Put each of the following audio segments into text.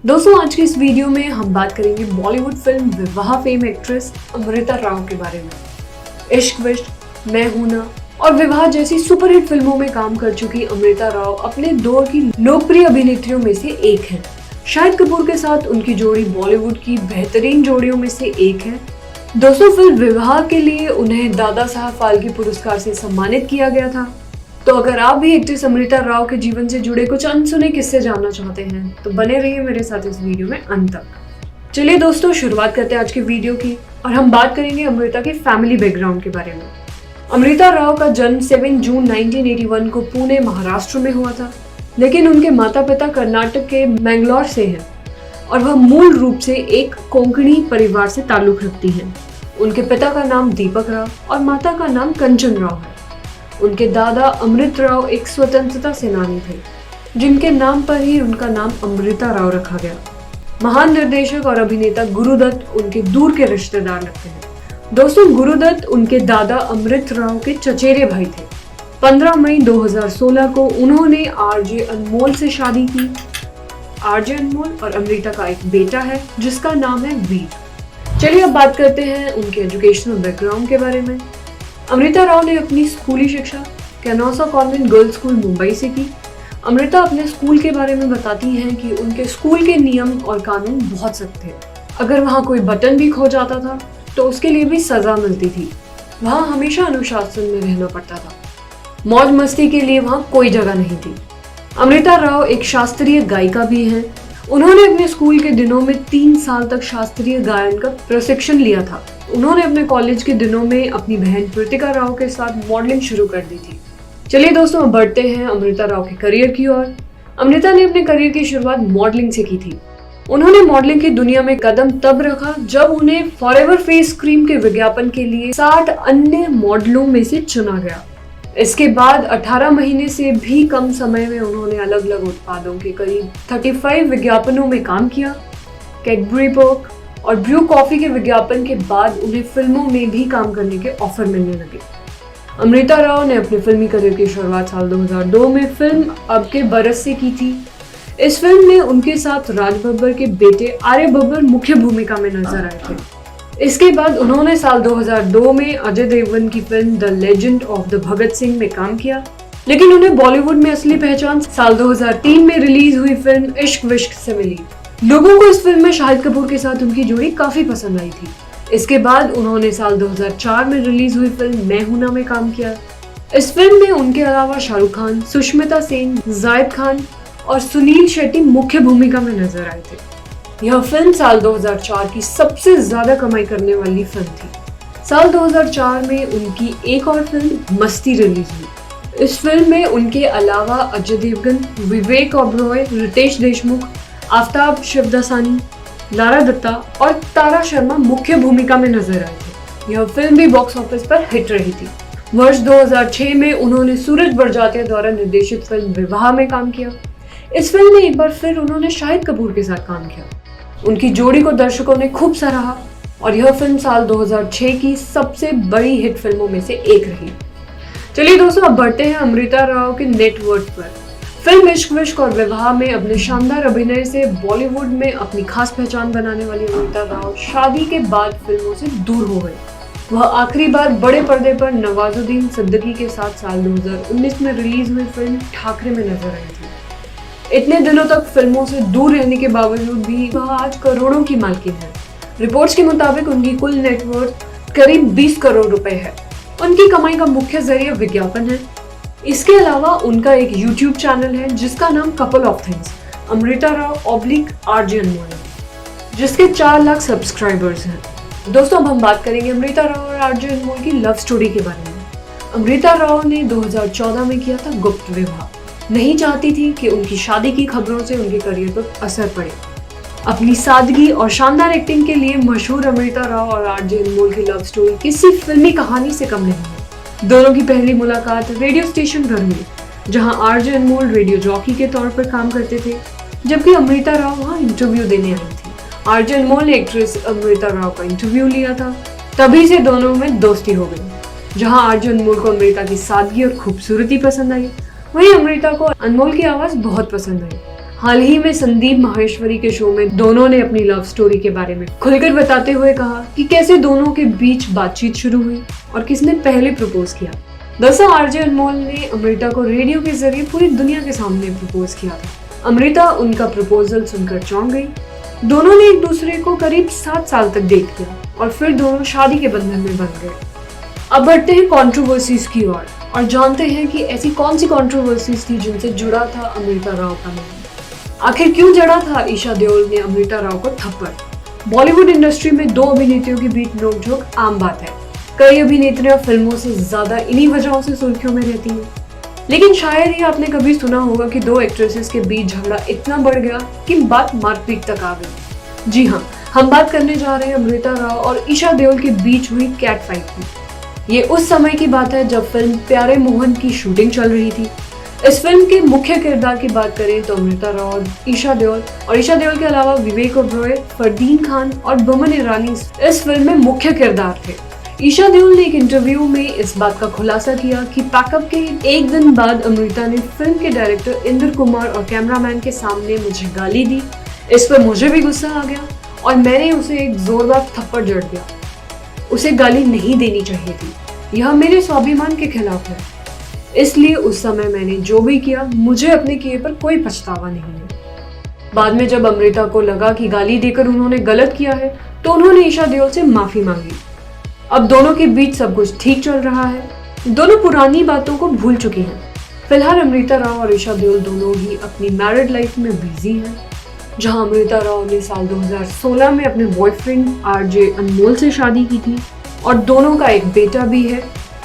दोस्तों आज की इस वीडियो में हम बात करेंगे बॉलीवुड फिल्म विवाह फेम एक्ट्रेस अमृता राव के बारे में। इश्क विश्क, मैं हूं ना और विवाह जैसी सुपरहिट फिल्मों में काम कर चुकी अमृता राव अपने दौर की लोकप्रिय अभिनेत्रियों में से एक है। शाहिद कपूर के साथ उनकी जोड़ी बॉलीवुड की बेहतरीन जोड़ियों में से एक है। दोस्तों फिल्म विवाह के लिए उन्हें दादा साहब फाल्के पुरस्कार से सम्मानित किया गया था। तो अगर आप भी एक्ट्रेस अमृता राव के जीवन से जुड़े कुछ अनसुने किस्से जानना चाहते हैं तो बने रहिए मेरे साथ इस वीडियो में अंत तक। चलिए दोस्तों शुरुआत करते हैं आज की वीडियो की और हम बात करेंगे अमृता के फैमिली बैकग्राउंड के बारे में। अमृता राव का जन्म 7 जून 1981 को पुणे महाराष्ट्र में हुआ था, लेकिन उनके माता पिता कर्नाटक के मैंगलोर से हैं और वह मूल रूप से एक कोंकणी परिवार से ताल्लुक रखती हैं। उनके पिता का नाम दीपक राव और माता का नाम कंचन राव है। उनके दादा अमृत राव एक स्वतंत्रता सेनानी थे, जिनके नाम पर ही उनका नाम अमृता राव रखा गया। महान निर्देशक और अभिनेता गुरुदत्त उनके दूर के रिश्तेदार लगते हैं। दोस्तों गुरुदत्त उनके दादा अमृत राव के चचेरे भाई थे। 15 मई 2016 को उन्होंने आरजे अनमोल से शादी की। आरजे अनमोल और अमृता का एक बेटा है जिसका नाम है वीर। चलिए अब बात करते हैं उनके एजुकेशनल बैकग्राउंड के बारे में। अमृता राव ने अपनी स्कूली शिक्षा कैनोसा कॉन्वेंट गर्ल्स स्कूल मुंबई से की। अमृता अपने स्कूल के बारे में बताती हैं कि उनके स्कूल के नियम और कानून बहुत सख्त थे। अगर वहाँ कोई बटन भी खो जाता था तो उसके लिए भी सजा मिलती थी। वहाँ हमेशा अनुशासन में रहना पड़ता था। मौज मस्ती के लिए वहाँ कोई जगह नहीं थी। अमृता राव एक शास्त्रीय गायिका भी हैं। उन्होंने अपने स्कूल के दिनों में 3 साल तक शास्त्रीय गायन का प्रशिक्षण लिया था। उन्होंने अपने कॉलेज के दिनों में अपनी बहन कृतिका राव के साथ मॉडलिंग शुरू कर दी थी। चलिए दोस्तों अब बढ़ते हैं अमृता राव के करियर की ओर। अमृता ने अपने करियर की शुरुआत मॉडलिंग से की थी। उन्होंने मॉडलिंग की दुनिया में कदम तब रखा जब उन्हें फॉरएवर फेस क्रीम के विज्ञापन के लिए 60 अन्य मॉडलों में से चुना गया। इसके बाद 18 महीने से भी कम समय में उन्होंने अलग अलग उत्पादों के करीब 35 विज्ञापनों में काम किया। कैडबरी पर्क और ब्रू कॉफी के विज्ञापन के बाद उन्हें फिल्मों में भी काम करने के ऑफर मिलने लगे। अमृता राव ने अपने फिल्मी करियर की शुरुआत साल 2002 में फिल्म अब के बरस से की थी। इस फिल्म में उनके साथ राज बब्बर के बेटे आर्य बब्बर मुख्य भूमिका में नजर आए थे। इसके बाद उन्होंने साल 2002 में अजय देवगन की film the legend of the Bhagat Singh में काम किया, लेकिन उन्हें बॉलीवुड में असली पहचान साल 2003 में रिलीज हुई फिल्म इश्क विश्क से मिली। लोगों को इस फिल्म में शाहिद कपूर के साथ उनकी जोड़ी काफी पसंद आई थी। इसके बाद उन्होंने साल 2004 में रिलीज हुई फिल्म मैं हूं ना में काम किया। इस फिल्म में उनके अलावा शाहरुख खान, सुष्मिता सेन, जायद खान और सुनील शेट्टी मुख्य भूमिका में नजर आए थे। यह फिल्म साल 2004 की सबसे ज्यादा कमाई करने वाली फिल्म थी। साल 2004 में उनकी एक और फिल्म मस्ती रिलीज हुई। इस फिल्म में उनके अलावा अजय देवगन, विवेक ओबरॉय, रितेश देशमुख, आफ्ताब शिवदासानी, लारा दत्ता और तारा शर्मा मुख्य भूमिका में नजर आए थे। यह फिल्म भी बॉक्स ऑफिस पर हिट रही थी। वर्ष 2006 में उन्होंने सूरज बड़जात्या द्वारा निर्देशित फिल्म विवाह में काम किया। इस फिल्म में एक बार फिर उन्होंने शाहिद कपूर के साथ काम किया। उनकी जोड़ी को दर्शकों ने खूब सराहा और यह फिल्म साल 2006 की सबसे बड़ी हिट फिल्मों में से एक रही। चलिए दोस्तों अब बढ़ते हैं अमृता राव के नेटवर्थ पर। फिल्म इश्क विश्क और विवाह में अपने शानदार अभिनय से बॉलीवुड में अपनी खास पहचान बनाने वाली अमृता राव शादी के बाद फिल्मों से दूर हो गई। वह आखिरी बार बड़े पर्दे पर नवाजुद्दीन सिद्दीकी के साथ साल 2019 में रिलीज हुई फिल्म ठाकरे में नजर आई थी। इतने दिनों तक फिल्मों से दूर रहने के बावजूद भी वह आज करोड़ों की मालकिन है। रिपोर्ट्स के मुताबिक उनकी कुल नेटवर्थ करीब 20 करोड़ रुपए है। उनकी कमाई का मुख्य जरिया विज्ञापन है। इसके अलावा उनका एक YouTube चैनल है जिसका नाम couple of things Amrita Rao /RJ Anmol है, जिसके 4 लाख सब्सक्राइबर्स हैं। दोस्तों अब हम बात करेंगे अमृता राव और आरजे अनमोल की लव स्टोरी के बारे में। अमृता राव ने 2014 में किया था गुप्त विवाह। नहीं चाहती थी कि उनकी शादी की खबरों से उनके करियर पर असर पड़े। अपनी सादगी और शानदार एक्टिंग के लिए मशहूर अमृता राव और आरजे अनमोल की लव स्टोरी किसी फिल्मी कहानी से कम नहीं है। दोनों की पहली मुलाकात रेडियो स्टेशन पर हुई, जहां आरजे अनमोल रेडियो जॉकी के तौर पर काम करते थे, जबकि अमृता राव वहां इंटरव्यू देने आई थी। आरजे अनमोल ने एक्ट्रेस अमृता राव का इंटरव्यू लिया था। तभी से दोनों में दोस्ती हो गई। जहां आरजे अनमोल को अमृता की सादगी और खूबसूरती पसंद आई, वहीं अमृता को अनमोल की आवाज बहुत पसंद आई। हाल ही में संदीप माहेश्वरी के शो में दोनों ने अपनी लव स्टोरी के बारे में खुलकर बताते हुए कहा कि कैसे दोनों के बीच बातचीत शुरू हुई और किसने पहले प्रपोज किया। दरअसल आरजे अनमोल ने अमृता को रेडियो के जरिए पूरी दुनिया के सामने प्रपोज किया था। अमृता उनका प्रपोजल सुनकर चौंक गई। दोनों ने एक दूसरे को करीब 7 साल तक डेट किया और फिर दोनों शादी के बंधन में बंध गए। अब बढ़ते हैं कंट्रोवर्सीज की ओर और जानते हैं कि ऐसी कौन सी कंट्रोवर्सीज थी जिनसे जुड़ा था अमृता राव का नाम। आखिर क्यों जड़ा था ईशा देओल ने अमृता राव को थप्पड़। बॉलीवुड इंडस्ट्री में दो अभिनेत्रियों के बीच नोकझोंक आम बात है। कई अभिनेत्रियां फिल्मों से ज्यादा इन्हीं वजहों से सुर्खियों में रहती हैं। लेकिन शायद ही आपने कभी सुना होगा कि दो एक्ट्रेसेस के बीच झगड़ा इतना बढ़ गया कि बात मारपीट तक आ गई। जी हाँ, हम बात करने जा रहे हैं अमृता राव और ईशा देओल के बीच हुई कैट फाइट की। ये उस समय की बात है जब फिल्म प्यारे मोहन की शूटिंग चल रही थी। इस फिल्म के मुख्य किरदार की बात करें तो अमृता राव और ईशा देओल के अलावा विवेक ओबरॉय, फरदीन खान और बोमन ईरानी इस फिल्म में मुख्य किरदार थे। ईशा देओल ने एक इंटरव्यू में इस बात का खुलासा किया कि पैकअप के एक दिन बाद अमृता ने फिल्म के डायरेक्टर इंद्र कुमार और कैमरामैन के सामने मुझे गाली दी। इस पर मुझे भी गुस्सा आ गया और मैंने उसे एक जोरदार थप्पड़ जड़ दिया। उसे गाली नहीं देनी चाहिए थी, यह मेरे स्वाभिमान के खिलाफ है। इसलिए उस समय मैंने जो भी किया, मुझे अपने किए पर कोई पछतावा नहीं है। बाद में जब अमृता को लगा कि गाली देकर उन्होंने गलत किया है तो उन्होंने ईशा देओल से माफी मांगी। अब दोनों के बीच सब कुछ ठीक चल रहा है। दोनों पुरानी बातों को भूल चुकी हैं। फिलहाल अमृता राव और ईशा देओल दोनों ही अपनी मैरिड लाइफ में बिजी हैं। जहां अमृता राव ने साल 2016 में अपने बॉयफ्रेंड आरजे अनमोल से शादी की थी और दोनों का एक बेटा भी है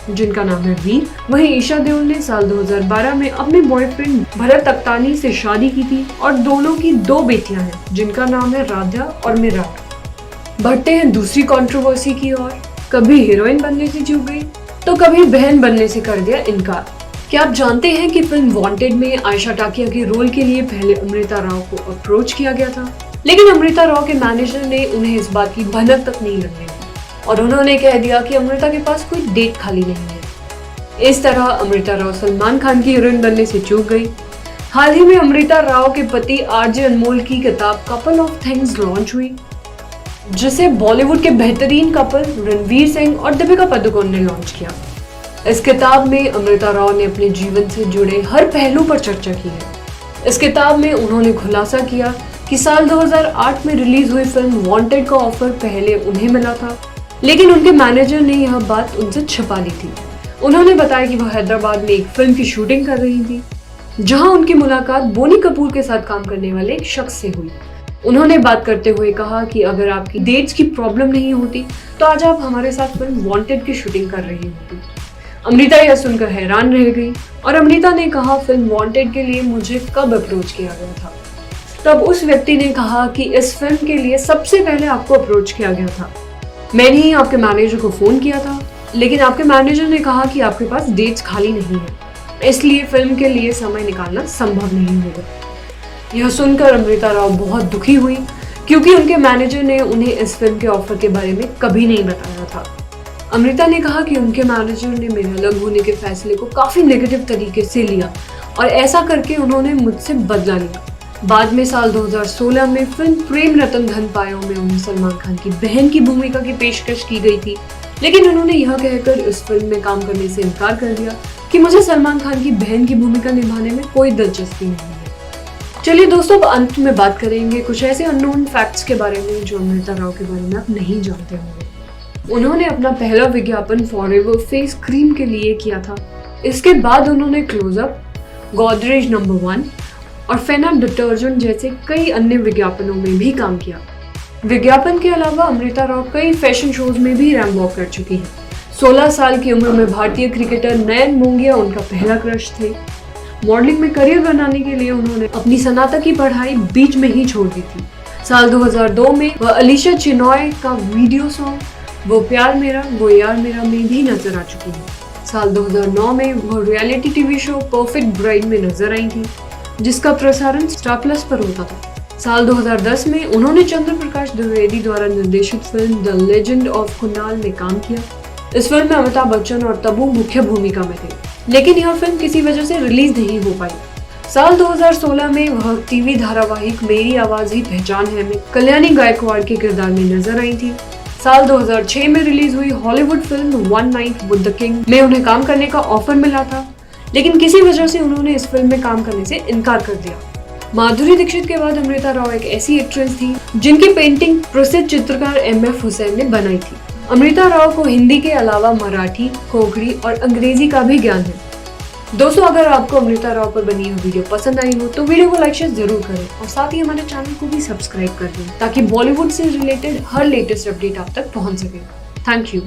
जिनका नाम है वीर। वहीं ईशा देओल ने साल 2012 में अपने बॉयफ्रेंड भरत अक्तानी से शादी की थी और दोनों की 2 बेटियां हैं जिनका नाम है राधा और मिराट। बढ़ते हैं दूसरी कंट्रोवर्सी की ओर। कभी हीरोइन बनने से चूक गई तो कभी बहन बनने से कर दिया इनकार। क्या आप जानते हैं कि फिल्म वांटेड में आयशा टाकिया के रोल के लिए पहले अमृता राव को अप्रोच किया गया था, लेकिन अमृता राव के मैनेजर ने उन्हें इस बात की भनक तक नहीं लगने दी और उन्होंने कह दिया कि अमृता के पास कोई डेट खाली नहीं है। इस तरह अमृता राव सलमान खान की हीरोइन बनने से चूक गई। हाल ही में अमृता राव के पति आरजे अनमोल की किताब कपल ऑफ थिंग्स लॉन्च हुई, जिसे बॉलीवुड के बेहतरीन कपल रणवीर सिंह और दीपिका पादुकोण ने लॉन्च किया। इस किताब में अमृता राव ने अपने जीवन से जुड़े हर पहलू पर चर्चा की है। इस किताब में उन्होंने खुलासा किया कि साल 2008 में रिलीज हुई फिल्म वांटेड का ऑफर पहले उन्हें मिला था, लेकिन उनके मैनेजर ने यह बात उनसे छिपा ली थी। उन्होंने बताया कि वह हैदराबाद में एक फिल्म की शूटिंग कर रही थी, जहां उनकी मुलाकात बोनी कपूर के साथ काम करने वाले एक शख्स से हुई। उन्होंने बात करते हुए कहा कि अगर आपकी डेट्स की प्रॉब्लम नहीं होती तो आज आप हमारे साथ फिल्म वांटेड की शूटिंग कर रही होती। अमृता यह सुनकर हैरान रह गई और अमृता ने कहा, फिल्म वांटेड के लिए मुझे कब अप्रोच किया गया था? तब उस व्यक्ति ने कहा कि इस फिल्म के लिए सबसे पहले आपको अप्रोच किया गया था। मैंने ही आपके मैनेजर को फोन किया था, लेकिन आपके मैनेजर ने कहा कि आपके पास डेट्स खाली नहीं है, इसलिए फिल्म के लिए समय निकालना संभव नहीं होगा। यह सुनकर अमृता राव बहुत दुखी हुई क्योंकि उनके मैनेजर ने उन्हें इस फिल्म के ऑफर के बारे में कभी नहीं बताया था। अमृता ने कहा कि उनके मैनेजर ने मेरे अलग होने के फैसले को काफी नेगेटिव तरीके से लिया और ऐसा करके उन्होंने मुझसे बदला लिया। बाद में साल 2016 में फिल्म प्रेम रतन धन पायो में उन्हें सलमान खान की बहन की भूमिका की पेशकश की गई थी, लेकिन उन्होंने यह कहकर इस फिल्म में काम करने से इनकार कर दिया कि मुझे सलमान खान की बहन की भूमिका निभाने में कोई दिलचस्पी नहीं है। चलिए दोस्तों, अब अंत में बात करेंगे कुछ ऐसे अननोन फैक्ट्स के बारे में जो अमृता राव के बारे में आप नहीं जानते होंगे। उन्होंने अपना पहला विज्ञापन फॉरएवर फेस क्रीम के लिए किया था। इसके बाद उन्होंने क्लोजअप, गोदरेज नंबर 1 और फेना डिटर्जेंट जैसे कई अन्य विज्ञापनों में भी काम किया। विज्ञापन के अलावा अमृता राव कई फैशन शोज में भी रैंप वॉक कर चुकी हैं। 16 साल की उम्र में भारतीय क्रिकेटर नयन मोंगिया उनका पहला क्रश थे। मॉडलिंग में करियर बनाने के लिए उन्होंने अपनी स्नातक की पढ़ाई बीच में ही छोड़ दी थी। साल 2002 में वह अलीशा चिनॉय का वीडियो सॉन्ग वो प्यार मेरा वो यार मेरा में भी नजर आ चुकी है। साल 2009 में वह reality TV show perfect bride में नजर आई थी, जिसका प्रसारण स्टार प्लस पर होता था। साल 2010 में उन्होंने चंद्र प्रकाश द्विवेदी द्वारा निर्देशित film the legend of Kunal में काम किया। इस फिल्म में अमिताभ बच्चन और तब्बू मुख्य भूमिका में थे, लेकिन यह फिल्म किसी वजह से रिलीज नहीं हो पाई। साल 2016 में वह टीवी धारावाहिक मेरी आवाज ही पहचान है में कल्याणी गायकवाड़ के किरदार में नजर आई थी। साल 2006 में रिलीज हुई Hollywood film one night with the king में उन्हें काम करने का ऑफर मिला था, लेकिन किसी वजह से उन्होंने इस फिल्म में काम करने से इनकार कर दिया। माधुरी दीक्षित के बाद अमृता राव एक ऐसी एक्ट्रेस थी जिनकी पेंटिंग प्रसिद्ध चित्रकार M.F. हुसैन ने बनाई थी। अमृता राव को हिंदी के अलावा मराठी, कोंकणी और अंग्रेजी का भी ज्ञान है। दोस्तों, अगर आपको अमृता राव पर बनी यह वीडियो पसंद आई हो तो वीडियो को लाइक शेयर जरूर करें और साथ ही हमारे चैनल को भी सब्सक्राइब कर दें ताकि बॉलीवुड से रिलेटेड हर लेटेस्ट अपडेट आप तक पहुंच सके। Thank you.